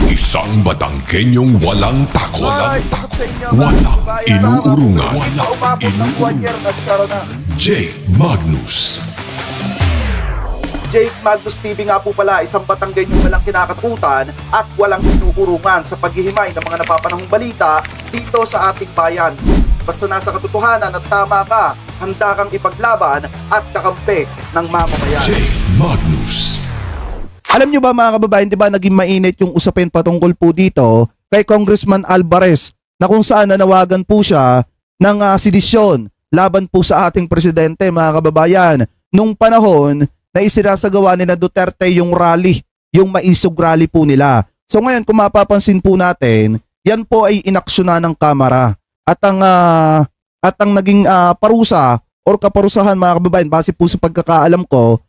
Isang Batangkenyong walang takot. Walang inuurungan. Jake Magnus. Jake Magnus TV nga po pala, isang Batangkenyong walang kinakatakutan at walang inuurungan sa paghihimay ng mga napapanahong balita dito sa ating bayan. Basta nasa katotohanan at tama ka, handa kang ipaglaban at kakampi ng mamamayan. Jake Magnus. Alam nyo ba mga kababayan, di ba naging mainit yung usapin patungkol po dito kay Congressman Alvarez na kung saan nanawagan po siya ng sedisyon laban po sa ating presidente mga kababayan nung panahon na isinasagawa ni na Duterte yung rally, yung maisog rally po nila. So ngayon kung mapapansin po natin, yan po ay inaksyonan ng Kamara at ang naging parusa or kaparusahan mga kababayan base po sa pagkakaalam ko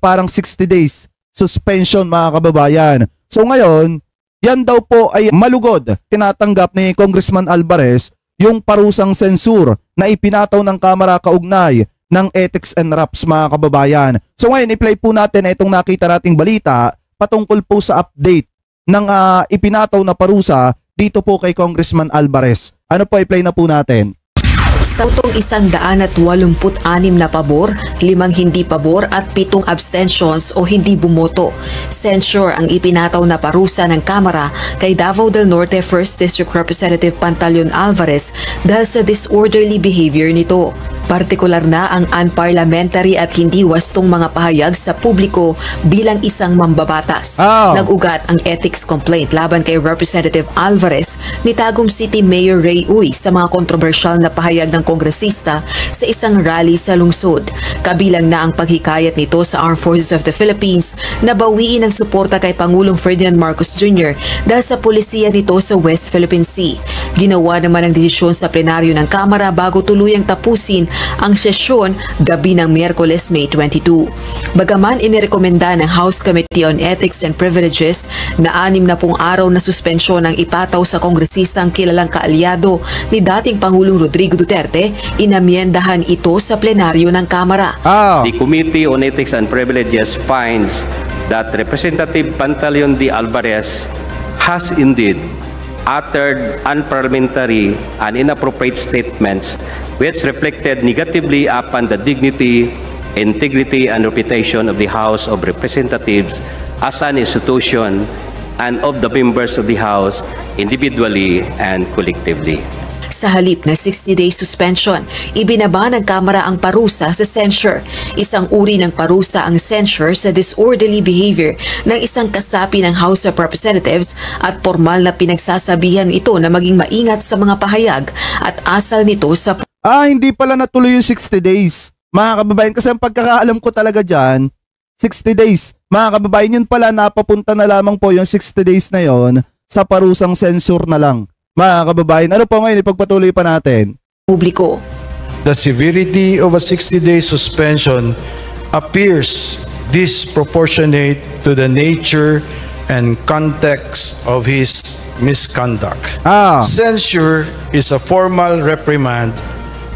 parang 60 days suspension mga kababayan. So ngayon, yan daw po ay malugod. Tinatanggap ni Congressman Alvarez yung parusang sensur na ipinataw ng Kamara kaugnay ng Ethics and RAPS mga kababayan. So ngayon, i-play po natin itong nakita nating balita patungkol po sa update ng ipinataw na parusa dito po kay Congressman Alvarez. Ano po, i-play na po natin. Sa utong 186 na pabor, 5 hindi pabor at 7 abstentions o hindi bumoto. Censure ang ipinataw na parusa ng Kamara kay Davao del Norte 1st District Representative Pantaleon Alvarez dahil sa disorderly behavior nito. Partikular na ang unparliamentary at hindi wastong mga pahayag sa publiko bilang isang mambabatas. Nag-ugat ang ethics complaint laban kay Representative Alvarez ni Tagum City Mayor Ray Uy sa mga kontrobersyal na pahayag ng kongresista sa isang rally sa lungsod. Kabilang na ang paghikayat nito sa Armed Forces of the Philippines na bawiin ang suporta kay Pangulong Ferdinand Marcos Jr. dahil sa pulisiya nito sa West Philippine Sea. Ginawa naman ang desisyon sa plenaryo ng Kamara bago tuluyang tapusin ang sesyon gabi ng Miyerkules, May 22. Bagaman inirekomenda ng House Committee on Ethics and Privileges na 60 araw na suspensyon ang ipataw sa kongresistang kilalang kaalyado ni dating Pangulong Rodrigo Duterte, inamyendahan ito sa plenaryo ng Kamara. The Committee on Ethics and Privileges finds that Representative Pantaleon D. Alvarez has indeed uttered unparliamentary and inappropriate statements which reflected negatively upon the dignity, integrity, and reputation of the House of Representatives as an institution and of the members of the House individually and collectively. Sa halip na 60-day suspension, ibinaba ng Kamara ang parusa sa censure. Isang uri ng parusa ang censure sa disorderly behavior ng isang kasapi ng House of Representatives at formal na pinagsasabihan ito na maging maingat sa mga pahayag at asal nito sa... Hindi pala natuloy yung 60 days. Mga kababayan, kasi ang pagkakaalam ko talaga dyan, 60 days. Mga kababayan, yun pala napapunta na lamang po yung 60 days na yon sa parusang censure na lang. Mga kababayan, ano po ngayon, ipagpatuloy pa natin. Publiko. The severity of a 60-day suspension appears disproportionate to the nature and context of his misconduct. Censure is a formal reprimand,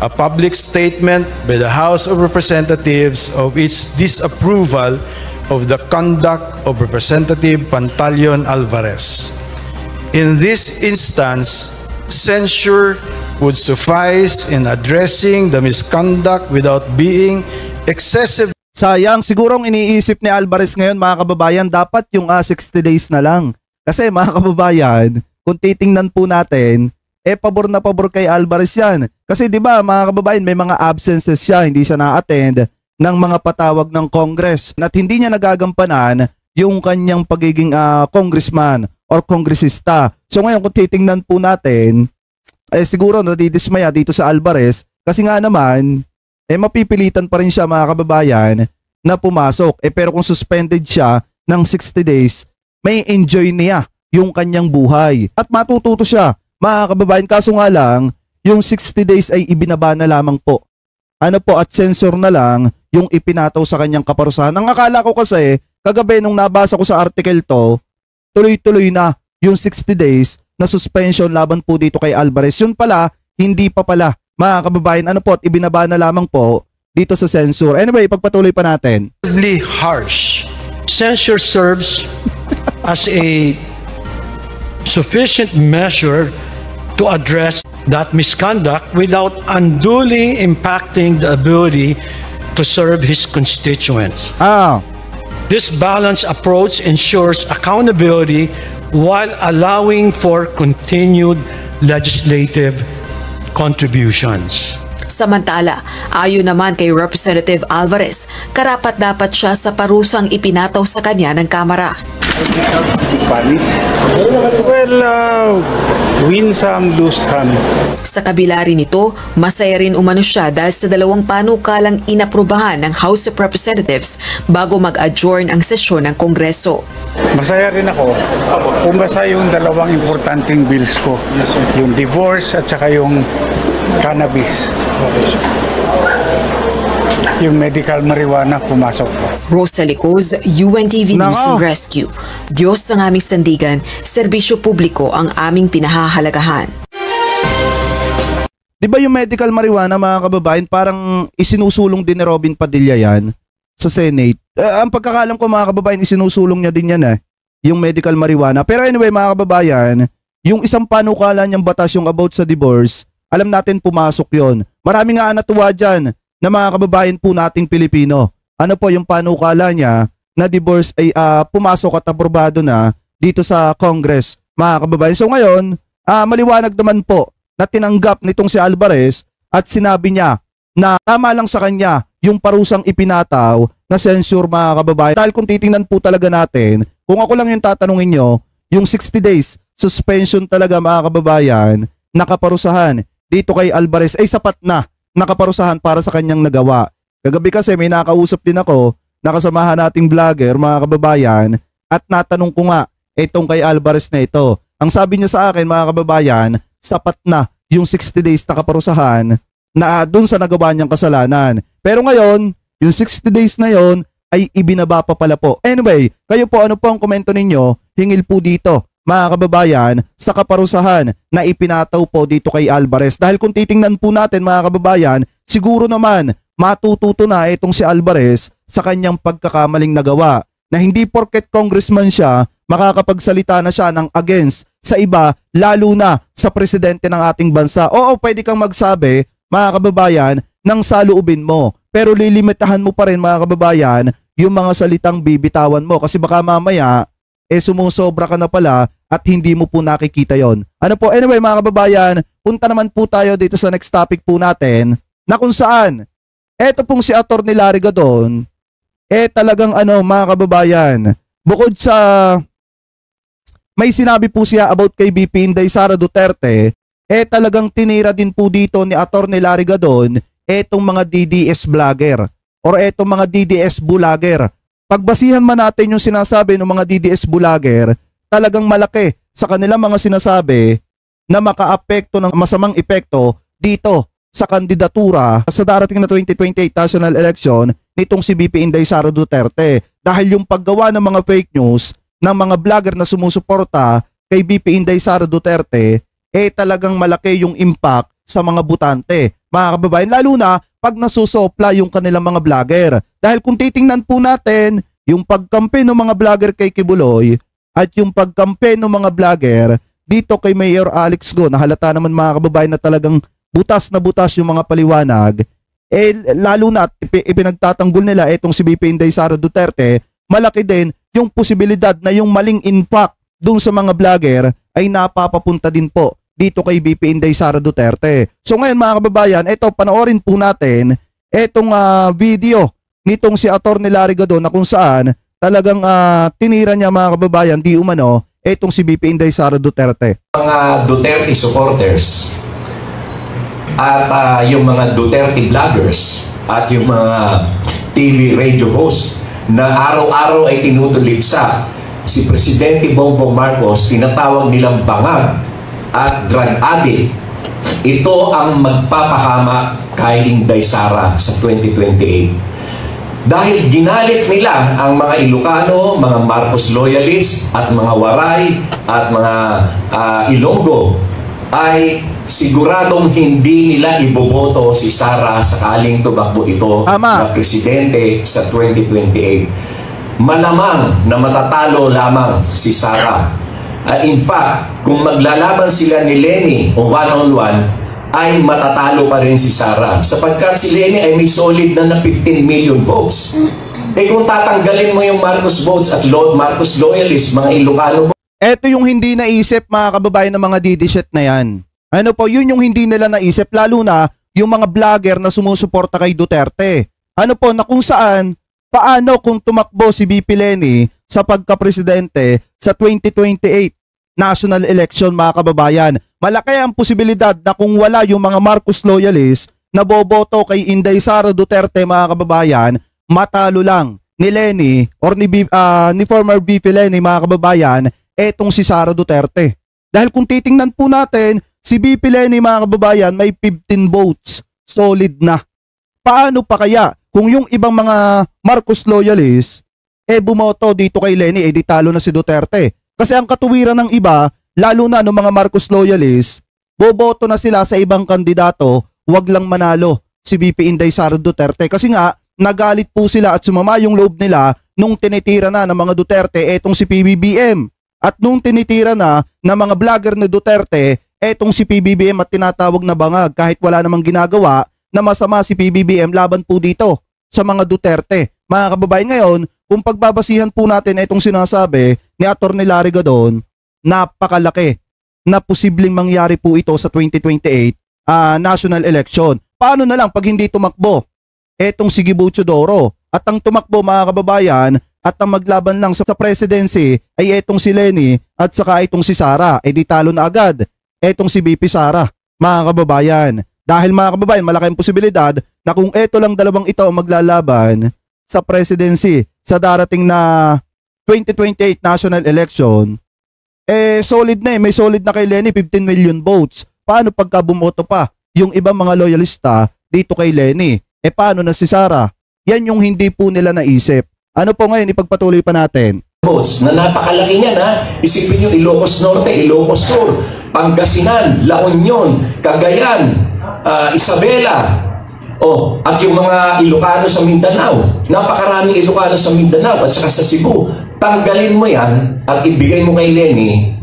a public statement by the House of Representatives of its disapproval of the conduct of Representative Pantaleon Alvarez. In this instance, censure would suffice in addressing the misconduct without being excessive. Sayang, sigurong iniisip ni Alvarez ngayon mga kababayan, dapat yung 60 days na lang. Kasi mga kababayan, kung titingnan po natin, pabor na pabor kay Alvarez yan. Kasi di ba mga kababayan, may mga absences siya, hindi siya na-attend ng mga patawag ng Congress. At hindi niya nagagampanan yung kanyang pagiging congressman or kongresista. So ngayon kung titingnan po natin, siguro nadidismaya dito sa Alvarez kasi nga naman, mapipilitan pa rin siya mga kababayan na pumasok. Pero kung suspended siya ng 60 days, may enjoy niya yung kanyang buhay. At matututo siya mga kababayan, kaso nga lang, yung 60 days ay ibinaba na lamang po. At censor na lang yung ipinataw sa kanyang kaparusahan. Ang akala ko kasi, kagabi nung nabasa ko sa article to, tuloy-tuloy na yung 60 days na suspension laban po dito kay Alvarez. Yun pala, hindi pa pala. Mga kababayan, at ibinaba na lamang po dito sa censure. Anyway, pagpatuloy pa natin. Harsh. Censure serves as a sufficient measure to address that misconduct without unduly impacting the ability to serve his constituents. This balanced approach ensures accountability while allowing for continued legislative contributions. Samantala, ayon naman kay Representative Alvarez, karapat-dapat siya sa parusang ipinataw sa kanya ng Kamara. Well, win some, lose some. Sa kabila rin nito, masaya rin umano siya dahil sa dalawang panukalang inaprubahan ng House of Representatives bago mag-adjourn ang sesyon ng Kongreso. Masaya rin ako kung basta yung dalawang importanteng bills ko, yung divorce at saka yung cannabis. Yung medical marijuana pumasok. Rosalie Coz, UNTV News and Rescue. Diyos ang aming sandigan, serbisyo publiko ang aming pinahahalagahan. Di ba yung medical marijuana, mga kababayan, parang isinusulong din ni Robin Padilla yan sa Senate? Ang pagkakalam ko, mga kababayan, isinusulong niya din yan yung medical marijuana. Pero anyway, mga kababayan, yung isang panukala niyang batas, yung about sa divorce, alam natin pumasok yon. Marami nga natuwa dyan na mga kababayan po nating Pilipino. Ano po yung panukala niya na divorce ay pumasok at aprobado na dito sa Congress, mga kababayan. So ngayon, maliwanag naman po na tinanggap nitong si Alvarez at sinabi niya na tama lang sa kanya yung parusang ipinataw na censure, mga kababayan. Dahil kung titingnan po talaga natin, kung ako lang yung tatanungin nyo, yung 60 days suspension talaga, mga kababayan, nakaparusahan dito kay Alvarez ay sapat na nakaparusahan para sa kanyang nagawa. Kagabi kasi may nakausap din ako, nakasamahan nating vlogger, mga kababayan, at natanong ko nga itong kay Alvarez na ito. Ang sabi niya sa akin, mga kababayan, sapat na yung 60 days nakaparusahan na dun sa nagawa niyang kasalanan. Pero ngayon, yung 60 days na yon ay ibinaba pa pala po. Anyway, kayo po, ano po ang komento ninyo? Hingil po dito, mga kababayan, sa kaparusahan na ipinataw po dito kay Alvarez. Dahil kung titingnan po natin, mga kababayan, siguro naman matututo na itong si Alvarez sa kanyang pagkakamaling nagawa. Na hindi porket congressman siya, makakapagsalita na siya ng against sa iba, lalo na sa presidente ng ating bansa. Oo, pwede kang magsabi, mga kababayan, ng saloobin mo. Pero lilimitahan mo pa rin, mga kababayan, yung mga salitang bibitawan mo. Kasi baka mamaya, sumusobra ka na pala at hindi mo po nakikita yon. Ano po, anyway, mga kababayan, punta naman po tayo dito sa next topic po natin na kung saan eto pong si Atty. Larry Gadon talagang mga kababayan, bukod sa may sinabi po siya about kay VP Inday Sara Duterte, talagang tinira din po dito ni Atty. Larry Gadon etong mga DDS vlogger or etong mga DDS vlogger. Pagbasihan man natin yung sinasabi ng mga DDS vlogger, talagang malaki sa kanilang mga sinasabi na makaapekto ng masamang epekto dito sa kandidatura sa darating na 2028 national election nitong si VP Inday Sara Duterte. Dahil yung paggawa ng mga fake news ng mga vlogger na sumusuporta kay VP Inday Sara Duterte, talagang malaki yung impact sa mga butante, mga kababayan, lalo na pag nasusopla yung kanilang mga vlogger. Dahil kung titingnan po natin yung pagkampe ng mga vlogger kay Kibuloy at yung pagkampe ng mga vlogger dito kay Mayor Alex Go, na halata naman, mga kababayan, na talagang butas na butas yung mga paliwanag, lalo na ipinagtatanggol nila itong si VP Inday Sara Duterte, malaki din yung posibilidad na yung maling impact dun sa mga vlogger ay napapapunta din po dito kay VP Inday Sara Duterte. So ngayon, mga kababayan, panoorin po natin itong video nitong si Atty. Larry Gadon na kung saan talagang tinira niya, mga kababayan, di umano itong si VP Inday Sara Duterte. Mga Duterte supporters at yung mga Duterte vloggers at yung mga TV radio host na araw-araw ay tinutuliksa si Presidente Bongbong Marcos, tinatawag nilang bangag at drug addict. Ito ang magpapahamak kay Inday Sara sa 2028. Dahil ginalit nila ang mga Ilocano, mga Marcos loyalists at mga Waray at mga Ilonggo, ay siguradong hindi nila iboboto si Sara sakaling tumakbo ito na presidente sa 2028. Malamang na matatalo lamang si Sara. In fact, kung maglalaban sila ni Lenny o one-on-one, ay matatalo pa rin si Sara. Sapagkat si Lenny ay may solid na 15 million votes. Kung tatanggalin mo yung Marcos votes at Marcos loyalists, mga Ilocano. Ito yung hindi naisip mga kababayan ng mga didishit na yan. Ano po, yun yung hindi nila naisip, lalo na yung mga vlogger na sumusuporta kay Duterte. Ano po, na kung saan, paano kung tumakbo si VP Lenny sa pagka-presidente sa 2028 national election mga kababayan. Malaki ang posibilidad na kung wala yung mga Marcos loyalists na boboto kay Inday Sara Duterte mga kababayan, matalo lang ni Lenny or ni former VP Lenny mga kababayan, etong si Sara Duterte. Dahil kung titingnan po natin, si VP Lenny mga kababayan may 15 votes, solid na. Paano pa kaya kung yung ibang mga Marcos loyalists bumoto dito kay Lenny, di talo na si Duterte? Kasi ang katuwiran ng iba, lalo na ng mga Marcos loyalists, boboto na sila sa ibang kandidato, wag lang manalo si VP Inday Sara Duterte. Kasi nga, nagalit po sila at sumama yung loob nila nung tinitira na ng mga Duterte etong si PBBM. At nung tinitira na ng mga vlogger ni Duterte etong si PBBM at tinatawag na bangag kahit wala namang ginagawa na masama si PBBM laban po dito sa mga Duterte. Mga kababayan, ngayon, kung pagbabasihan po natin itong sinasabi ni Atty. Larry Gadon, napakalaki na posibleng mangyari po ito sa 2028 national election. Paano na lang pag hindi tumakbo etong si Gibo Teodoro at ang tumakbo mga kababayan at ang maglaban lang sa presidency ay etong si Lenny at saka itong si Sara, di talo na agad etong si VP Sara mga kababayan. Dahil mga kababayan, malaking posibilidad na kung eto lang dalawang ito ang maglalaban sa presidency sa darating na 2028 national election, solid na may solid na kay Lenny 15 million votes. Paano pagka bumoto pa yung ibang mga loyalista dito kay Lenny? Paano na si Sara? Yan yung hindi po nila naisip. Ano po ngayon, ipagpatuloy pa natin. Votes na napakalaki niyan ha. Isipin nyo, Ilocos Norte, Ilocos Sur, Pangasinan, La Union, Cagayan, Isabela, at yung mga Ilocano sa Mindanao. Napakaraming Ilocano sa Mindanao at saka sa Cebu. Tanggalin mo yan at ibigay mo kay Lenny,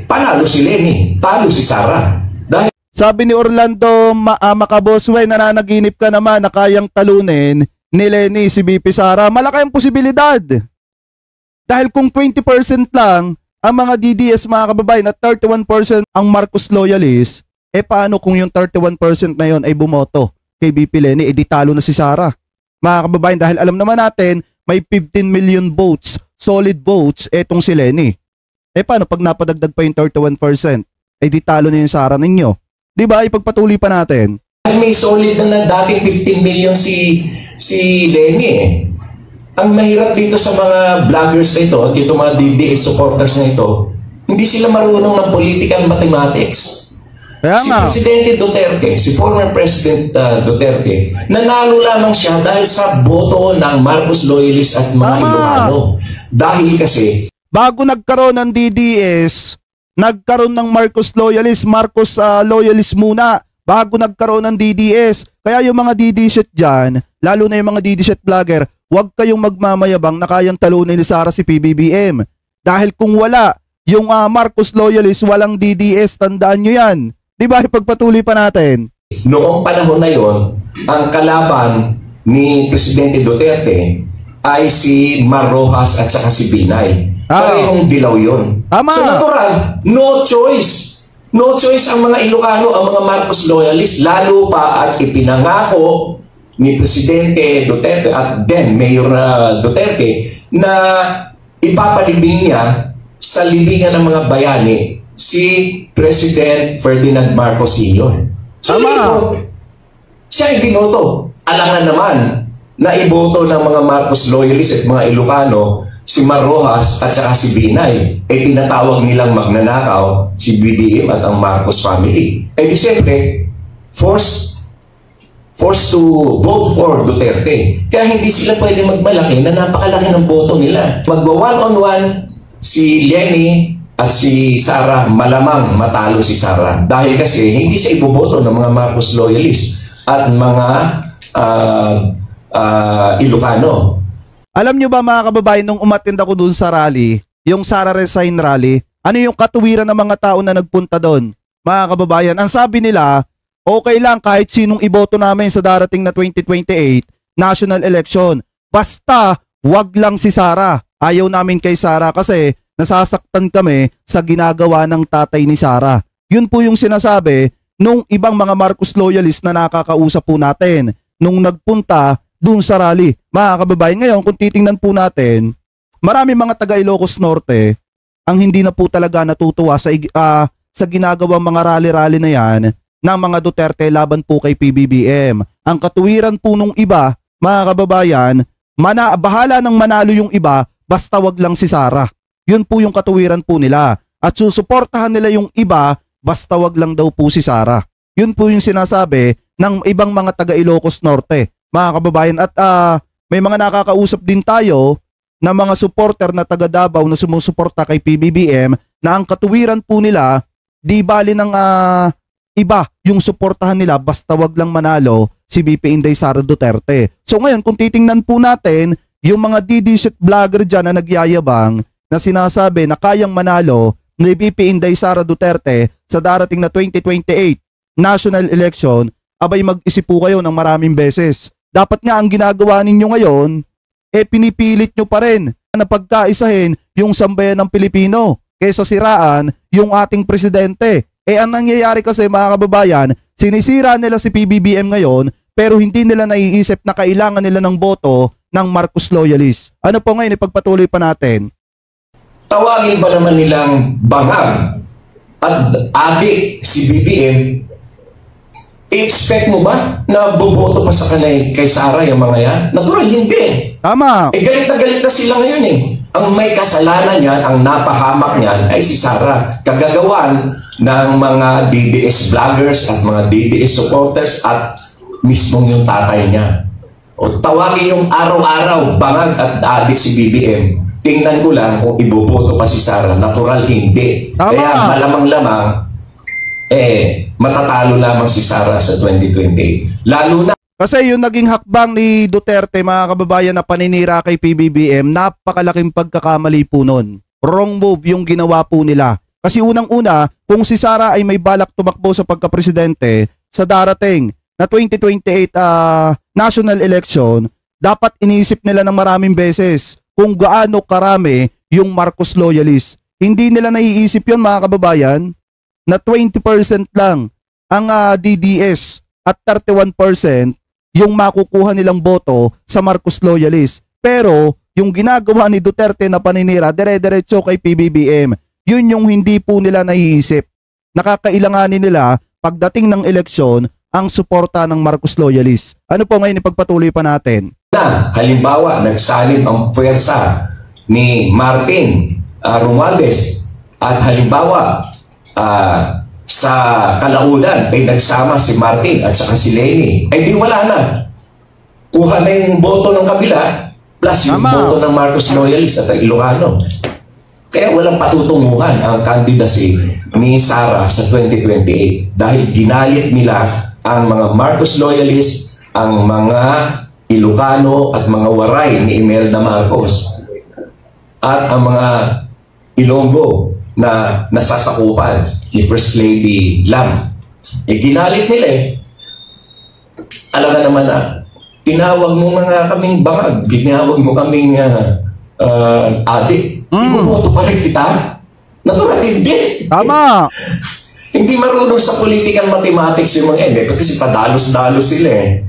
panalo si Lenny, talo si Sara. Dahil sabi ni Orlando Macaboswe, nananaginip ka naman na kayang talunin ni Lenny si VP Sara. Malaki ang posibilidad. Dahil kung 20% lang ang mga DDS mga kababayan at 31% ang Marcos loyalists, paano kung yung 31% na yon ay bumoto kay VP Lenny, di talo na si Sara. Mga kababayan, dahil alam naman natin, may 15 million votes, solid votes, etong si Lenny. Paano pag napadagdag pa yung 31%? Di talo na yung Sara ninyo. Diba, ipagpatuloy pa natin. May solid na dating 15 million si Lenny Ang mahirap dito sa mga vloggers na ito, at itong mga DDS supporters na ito, hindi sila marunong ng political mathematics. Si Presidente Duterte, si former President Duterte, nanalo lamang siya dahil sa boto ng Marcos loyalists at mga Ilocano. Dahil kasi bago nagkaroon ng DDS, nagkaroon ng Marcos loyalists, Marcos loyalists muna bago nagkaroon ng DDS. Kaya yung mga DDS dyan, lalo na yung mga DDS vlogger, huwag kayong magmamayabang na kayang talunin ni Sara si PBBM. Dahil kung wala yung Marcos loyalists, walang DDS, tandaan nyo yan. Diba, ipagpatuloy pa natin. Noong panahon na yon, ang kalaban ni Presidente Duterte ay si Mar Rojas at saka si Binay. Parehong dilaw yun. So natural, no choice. No choice ang mga Ilocano, ang mga Marcos loyalists, lalo pa at ipinangako ni Presidente Duterte at then Mayor Duterte na ipapalibing niya sa libingan ng mga bayani si President Ferdinand Marcos Sr. So siya ay binoto. Alangan naman na iboto ng mga Marcos loyalists at mga Ilocano si Mar Rojas at saka si Binay. Tinatawag nilang magnanakaw si BBM at ang Marcos family. Di siyempre, forced to vote for Duterte. Kaya hindi sila pwede magmalaki na napakalaki ng boto nila. Magwa-one-on-one si Lenny at si Sara, malamang matalo si Sara. Dahil kasi hindi siya iboboto ng mga Marcos loyalists at mga Ilocano. Alam nyo ba mga kababayan, nung umattend ako dun sa rally, yung Sara Resign rally, Ano yung katuwiran ng mga tao na nagpunta doon? Mga kababayan, ang sabi nila, okay lang kahit sinong iboto namin sa darating na 2028 national election. Basta wag lang si Sara. Ayaw namin kay Sara kasi nasasaktan kami sa ginagawa ng tatay ni Sara. Yun po yung sinasabi nung ibang mga Marcos loyalist na nakakausap po natin nung nagpunta dun sa rally. Mga kababayan, ngayon kung titingnan po natin, marami mga taga Ilocos Norte ang hindi na po talaga natutuwa sa ginagawang mga rally-rally na yan ng mga Duterte laban po kay PBBM. Ang katuwiran po nung iba, mga kababayan, bahala nang manalo yung iba, basta wag lang si Sara. Yun po yung katuwiran po nila. At susuportahan nila yung iba, basta wag lang daw po si Sara. Yun po yung sinasabi ng ibang mga taga Ilocos Norte, mga kababayan. At may mga nakakausap din tayo na mga supporter na taga Davao na sumusuporta kay PBBM na ang katuwiran po nila, di bali ng iba yung suportahan nila basta wag lang manalo si BP Inday Sara Duterte. So ngayon kung titingnan po natin yung mga DDZ vlogger dyan na nagyayabang na sinasabi na kayang manalo ni BP Inday Sara Duterte sa darating na 2028 national election, abay mag-isip po kayo ng maraming beses. Dapat nga ang ginagawa ninyo ngayon, pinipilit nyo pa rin na pagkaisahin yung sambayan ng Pilipino kaysa siraan yung ating presidente. Ang nangyayari kasi mga kababayan, sinisira nila si PBBM ngayon pero hindi nila naiisip na kailangan nila ng boto ng Marcos loyalist. Ano po ngayon, ipagpatuloy pa natin. Tawagin ba naman nilang bangag at adik si BBM? I-expect mo ba na boboto pa sa kanay kay Sara yung mga yan? Natural, hindi. Tama. Galit na sila ngayon eh. Ang may kasalanan yan, ang napahamak niyan ay si Sara. Kagagawan ng mga DDS vloggers at mga DDS supporters at mismong yung tatay niya. O tawagin yung araw-araw bangag at adik si BBM. Tingnan ko lang kung iboboto pa si Sara. Natural, hindi. Tama. Kaya malamang-lamang matatalo lamang si Sara sa 2028. Lalo na kasi yung naging hakbang ni Duterte, mga kababayan, na paninira kay PBBM, napakalaking pagkakamali po nun. Wrong move yung ginawa po nila. Kasi unang-una, kung si Sara ay may balak tumakbo sa pagkapresidente sa darating na 2028 national election, dapat iniisip nila ng maraming beses kung gaano karami yung Marcos loyalist. Hindi nila naiisip yun, mga kababayan, na 20% lang ang DDS at 31% yung makukuha nilang boto sa Marcos loyalist. Pero yung ginagawa ni Duterte na paninira dire-diretso kay PBBM, yun yung hindi po nila naiisip. Nakakailanganin nila pagdating ng eleksyon ang suporta ng Marcos loyalist. Ano po ngayon, ipagpatuloy pa natin. Halimbawa, nagsalib ang puwersa ni Martin Romualdez at halimbawa sa kalaunan ay nagsama si Martin at saka si Lenny, ay di wala na. Kuha na yung boto ng kabila plus yung boto ng Marcos loyalist at Ilocano. Kaya walang patutunguhan ang candidacy ni Sara sa 2028 dahil ginalit nila ang mga Marcos loyalist, ang mga Ilocano at mga waray ni Imelda Marcos at ang mga Ilonggo na nasasakupan ni First Lady Lam. Ginalit nila eh. Alam ka naman na, tinawag mo mga kaming bangag, tinawag mo kaming adik. Ibuboto pa rin kita? Natural, hindi. Tama. Hindi marunong sa political mathematics yung mga kasi padalos-dalos sila eh.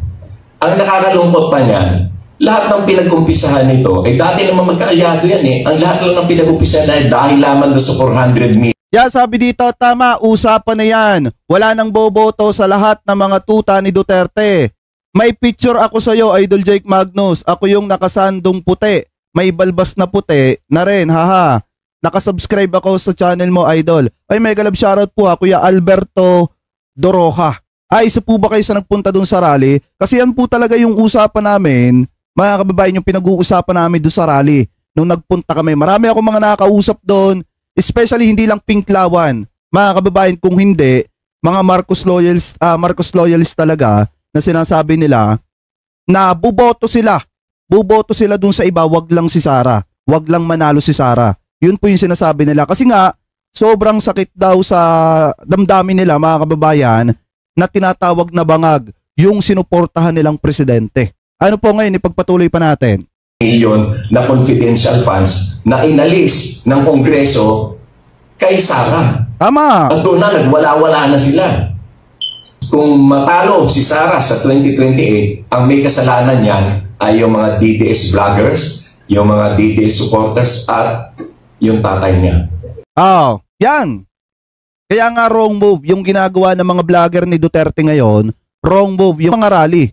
Ang nakakalungkot pa niyan, lahat ng pinag-umpisahan nito, dati naman magkaalyado yan eh. Ang lahat lang ng pinag-umpisahan ay dahil lamang doon sa 400 million. Sabi dito, tama, usapan na yan. Wala nang boboto sa lahat ng mga tuta ni Duterte. May picture ako sa'yo, Idol Jake Magnus. Ako yung nakasandong puti. May balbas na puti na rin, haha. Nakasubscribe ako sa channel mo, Idol. Ay, mega love shoutout po ako, Kuya Alberto Doroja. Isa po ba kayo sa nagpunta dun sa rally? Kasi yan po talaga yung usapan namin. Mga kababayan, yung pinag-uusapan namin doon sa rally nung nagpunta kami. Marami akong mga nakakausap doon, especially hindi lang Pinklawan. Mga kababayan, kung hindi, mga Marcos loyalist talaga na sinasabi nila na buboto sila doon sa iba, wag lang si Sara. Wag lang manalo si Sara. Yun po yung sinasabi nila. Kasi nga, sobrang sakit daw sa damdamin nila mga kababayan na tinatawag na bangag yung sinuportahan nilang presidente. Ano po ngayon, ipagpatuloy pa natin. Milyon na confidential funds na inalis ng Kongreso kay Sara. Tama. At doon na nagwala-wala na sila. Kung matalo si Sara sa 2028, ang may kasalanan niyan ay yung mga DDS vloggers, yung mga DDS supporters at yung tatay niya. Yan. Kaya nga wrong move yung ginagawa ng mga vlogger ni Duterte ngayon, wrong move yung mga rally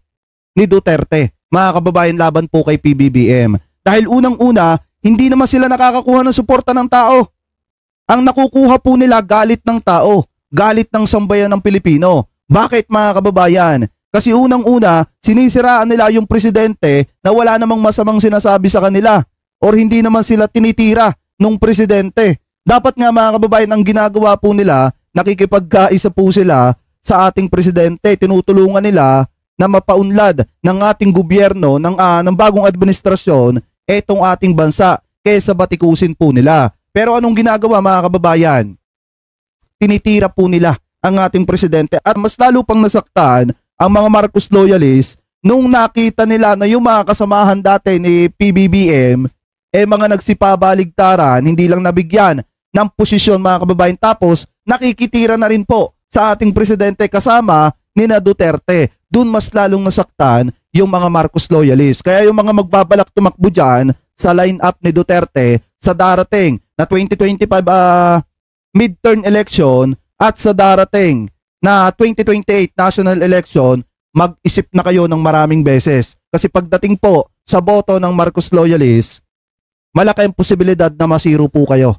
ni Duterte. Mga kababayan, laban po kay PBBM. Dahil unang-una, hindi naman sila nakakakuha ng suporta ng tao. Ang nakukuha po nila galit ng tao, galit ng sambayan ng Pilipino. Bakit mga kababayan? Kasi unang-una, sinisiraan nila yung presidente na wala namang masamang sinasabi sa kanila or hindi naman sila tinitira nung presidente. Dapat nga mga kababayan, ang ginagawa po nila, nakikipagkaisa po sila sa ating presidente, tinutulungan nila na mapaunlad ng ating gobyerno, ng bagong administrasyon, etong ating bansa, kaysa batikusin po nila. Pero anong ginagawa mga kababayan? Tinitira po nila ang ating presidente at mas lalo pang nasaktan ang mga Marcos loyalists nung nakita nila na yung mga kasamahan dati ni PBBM mga nagsipabaligtaran, hindi lang nabigyan ng posisyon mga kababayan, tapos nakikitira na rin po sa ating presidente kasama ni na Duterte. Doon mas lalong nasaktan yung mga Marcos loyalists. Kaya yung mga magbabalak tumakbo dyan sa line-up ni Duterte sa darating na 2025 midterm election at sa darating na 2028 national election, mag-isip na kayo ng maraming beses. Kasi pagdating po sa boto ng Marcos loyalists, malaki ang posibilidad na masiro po kayo.